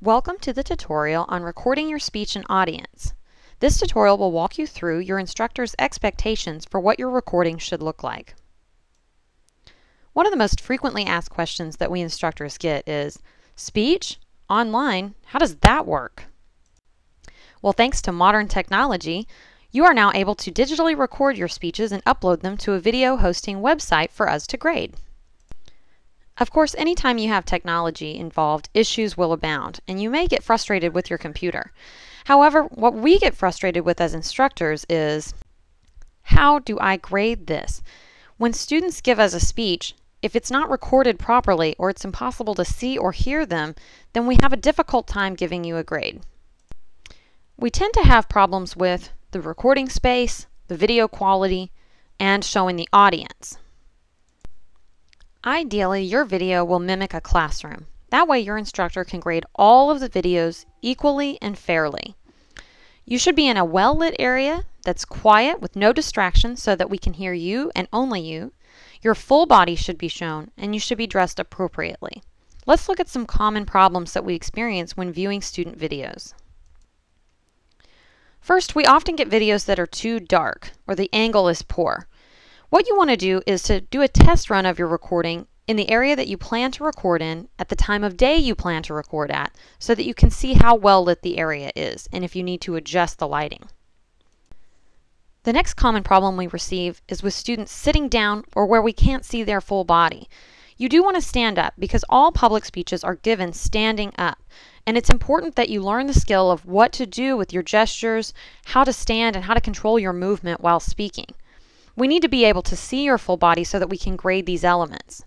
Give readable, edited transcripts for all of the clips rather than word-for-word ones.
Welcome to the tutorial on recording your speech and audience. This tutorial will walk you through your instructor's expectations for what your recording should look like. One of the most frequently asked questions that we instructors get is, speech? Online? How does that work? Well, thanks to modern technology, you are now able to digitally record your speeches and upload them to a video hosting website for us to grade. Of course, anytime you have technology involved, issues will abound, and you may get frustrated with your computer. However, what we get frustrated with as instructors is, how do I grade this? When students give us a speech, if it's not recorded properly or it's impossible to see or hear them, then we have a difficult time giving you a grade. We tend to have problems with the recording space, the video quality, and showing the audience. Ideally, your video will mimic a classroom. That way your instructor can grade all of the videos equally and fairly. You should be in a well-lit area that's quiet with no distractions so that we can hear you and only you. Your full body should be shown, and you should be dressed appropriately. Let's look at some common problems that we experience when viewing student videos. First, we often get videos that are too dark or the angle is poor. What you want to do is to do a test run of your recording in the area that you plan to record in at the time of day you plan to record at so that you can see how well lit the area is and if you need to adjust the lighting. The next common problem we receive is with students sitting down or where we can't see their full body. You do want to stand up because all public speeches are given standing up, and it's important that you learn the skill of what to do with your gestures, how to stand, and how to control your movement while speaking. We need to be able to see your full body so that we can grade these elements.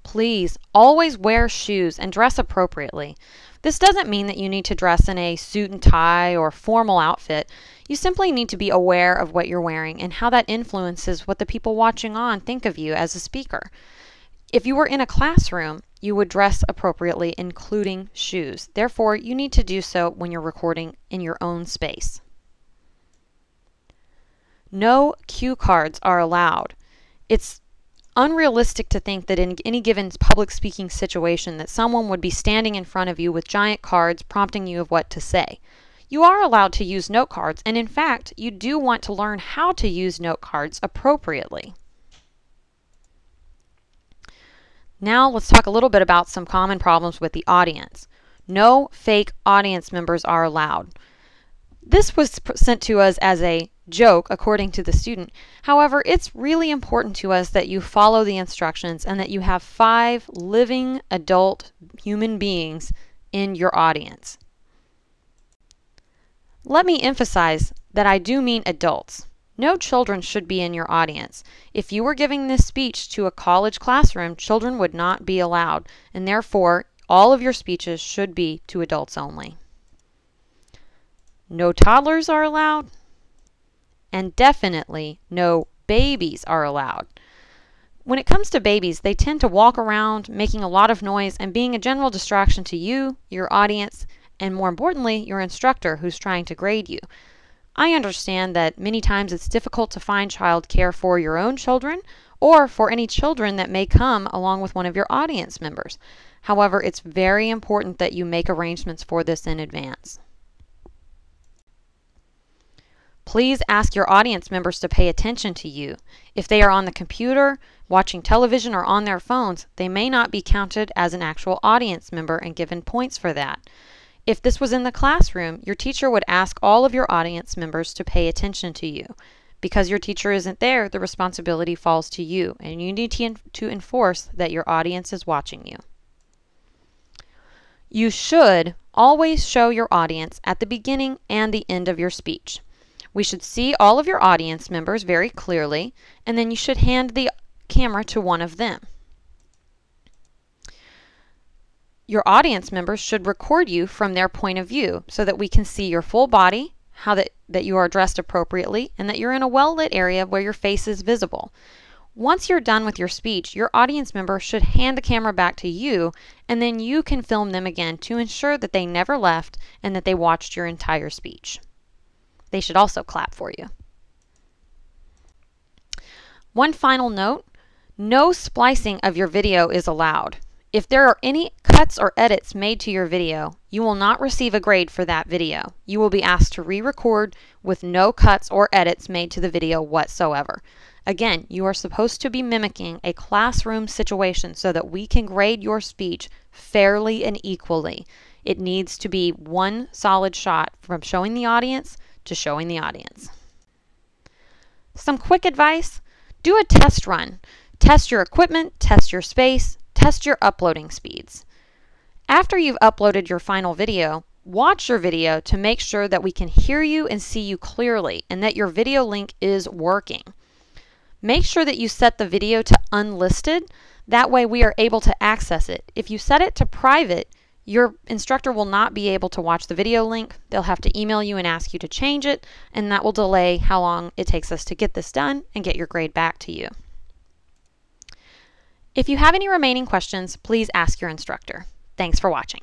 Please always wear shoes and dress appropriately. This doesn't mean that you need to dress in a suit and tie or formal outfit. You simply need to be aware of what you're wearing and how that influences what the people watching on think of you as a speaker. If you were in a classroom, you would dress appropriately, including shoes. Therefore, you need to do so when you're recording in your own space. No cue cards are allowed. It's unrealistic to think that in any given public speaking situation that someone would be standing in front of you with giant cards prompting you of what to say. You are allowed to use note cards, and in fact, you do want to learn how to use note cards appropriately. Now let's talk a little bit about some common problems with the audience. No fake audience members are allowed. This was sent to us as a joke, according to the student. However, it's really important to us that you follow the instructions and that you have 5 living adult human beings in your audience. Let me emphasize that I do mean adults. No children should be in your audience. If you were giving this speech to a college classroom, children would not be allowed, and therefore all of your speeches should be to adults only. No toddlers are allowed, and definitely no babies are allowed. When it comes to babies, they tend to walk around making a lot of noise and being a general distraction to you, your audience, and more importantly, your instructor who's trying to grade you. I understand that many times it's difficult to find child care for your own children or for any children that may come along with one of your audience members. However, it's very important that you make arrangements for this in advance. Please ask your audience members to pay attention to you. If they are on the computer, watching television, or on their phones, they may not be counted as an actual audience member and given points for that. If this was in the classroom, your teacher would ask all of your audience members to pay attention to you. Because your teacher isn't there, the responsibility falls to you, and you need to enforce that your audience is watching you. You should always show your audience at the beginning and the end of your speech. We should see all of your audience members very clearly, and then you should hand the camera to one of them. Your audience members should record you from their point of view so that we can see your full body, how that you are dressed appropriately, and that you're in a well-lit area where your face is visible. Once you're done with your speech, your audience member should hand the camera back to you, and then you can film them again to ensure that they never left and that they watched your entire speech. They should also clap for you. One final note, no splicing of your video is allowed. If there are any cuts or edits made to your video, you will not receive a grade for that video. You will be asked to re-record with no cuts or edits made to the video whatsoever. Again, you are supposed to be mimicking a classroom situation so that we can grade your speech fairly and equally. It needs to be one solid shot from showing the audience to showing the audience. Some quick advice: do a test run. Test your equipment, test your space, test your uploading speeds. After you've uploaded your final video, watch your video to make sure that we can hear you and see you clearly and that your video link is working. Make sure that you set the video to unlisted. That way we are able to access it. If you set it to private, your instructor will not be able to watch the video link. They'll have to email you and ask you to change it, and that will delay how long it takes us to get this done and get your grade back to you. If you have any remaining questions, please ask your instructor. Thanks for watching.